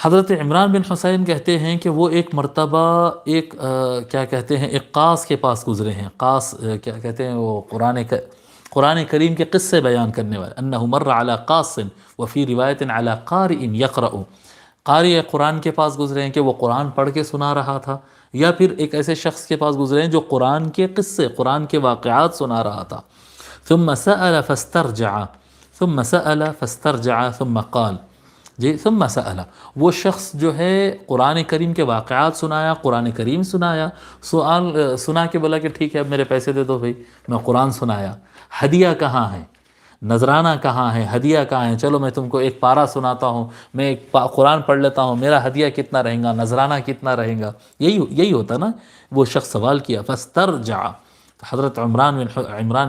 حضرت عمران بن حسین کہتے ہیں کہ وہ ایک مرتبہ ایک کیا کہتے ہیں ایک قاص کے پاس گزرے ہیں. قاص کیا کہتے ہیں وہ قرآن کریم کے قصے بیان کرنے والے. انہ مر علی قاص وفی روایت علی قارئ یقرأ. قاری قرآن کے پاس گزرے ہیں کہ وہ قرآن پڑھ کے سنا رہا تھا، یا پھر ایک ایسے شخص کے پاس گزرے ہیں جو قرآن کے قصے، قرآن کے واقعات سنا رہا تھا. ثم سأل فاسترجع ثم سأل فاسترجع ثم قال. جی ثم سأل، وہ شخص جو ہے قرآن کریم کے واقعات سنایا، قرآن کریم سنایا، سوال سنا کے بولا کہ ٹھیک ہے اب میرے پیسے دے دو بھائی، میں قرآن سنایا. ہدیہ کہاں ہے؟ نذرانہ کہاں ہے؟ ہدیہ کہاں ہے؟ چلو میں تم کو ایک پارہ سناتا ہوں، میں ایک قرآن پڑھ لیتا ہوں، میرا ہدیہ کتنا رہے گا، نذرانہ کتنا رہے گا؟ یہی ہوتا نا. وہ شخص سوال کیا فاسترجع. حضرت عمران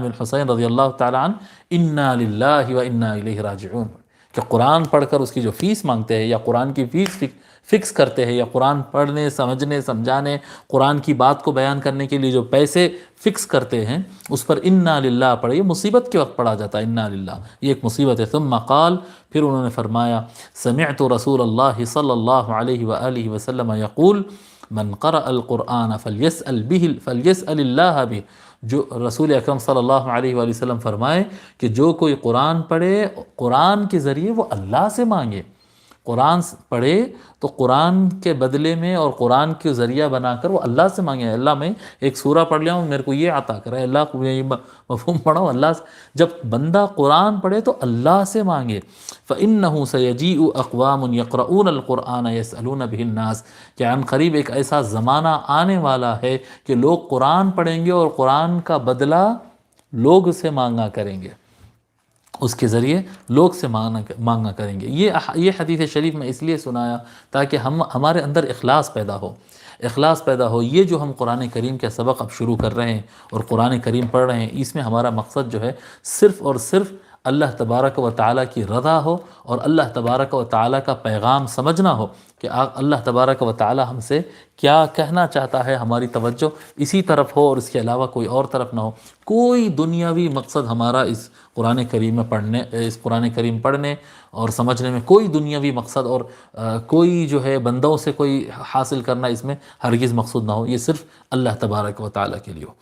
بن حسین رضی اللہ تعالی عنہ انا للہ و انا الیہ راجعون کہ قرآن پڑھ کر اس کی جو فیس مانگتے ہیں، یا قرآن کی فیس فکس کرتے ہیں، یا قرآن پڑھنے، سمجھنے، سمجھانے، قرآن کی بات کو بیان کرنے کے لیے جو پیسے فکس کرتے ہیں، اس پر انا للہ پڑھے. یہ مصیبت کے وقت پڑھا جاتا ہے انا للہ، یہ ایک مصیبت ہے. ثم قال، پھر انہوں نے فرمایا سمعت رسول اللہ صلی اللہ علیہ وآلہ وسلم یقول من قرأ القرآن فلیسأل اللہ بہ. جو رسول اکرم صلی اللہ علیہ وآلہ وسلم فرمائے کہ جو کوئی قرآن پڑھے، قرآن کے ذریعے وہ اللہ سے مانگے. قرآن پڑھے تو قرآن کے بدلے میں اور قرآن کے ذریعہ بنا کر وہ اللہ سے مانگے. اللہ میں ایک سورہ پڑھ لیا ہوں، میرے کو یہ عطا کرے، اللہ کو یہ مفہوم پڑھا اللہ سے. جب بندہ قرآن پڑھے تو اللہ سے مانگے. فَإِنَّهُ سَيَجِيءُ أَقْوَامٌ يَقْرَؤُونَ الْقُرْآنَ يَسْأَلُونَ بِهِ النَّاسِ. کہ عن قریب ایک ایسا زمانہ آنے والا ہے کہ لوگ قرآن پڑھیں گے اور قرآن کا بدلہ لوگ سے مانگا کریں گے، اس کے ذریعے لوگ سے مانگا کریں گے. یہ حدیث شریف میں اس لیے سنایا تاکہ ہمارے اندر اخلاص پیدا ہو. یہ جو ہم قرآن کریم کے سبق اب شروع کر رہے ہیں اور قرآن کریم پڑھ رہے ہیں، اس میں ہمارا مقصد جو ہے صرف اور صرف اللہ تبارک و تعالیٰ کی رضا ہو اور اللہ تبارک و تعالیٰ کا پیغام سمجھنا ہو کہ اللہ تبارک و تعالیٰ ہم سے کیا کہنا چاہتا ہے. ہماری توجہ اسی طرف ہو اور اس کے علاوہ کوئی اور طرف نہ ہو. کوئی دنیاوی مقصد ہمارا اس قرآن کریم پڑھنے اور سمجھنے میں کوئی دنیاوی مقصد اور کوئی جو ہے بندوں سے کوئی حاصل کرنا اس میں ہرگز مقصود نہ ہو. یہ صرف اللہ تبارک و تعالیٰ کے لیے ہو.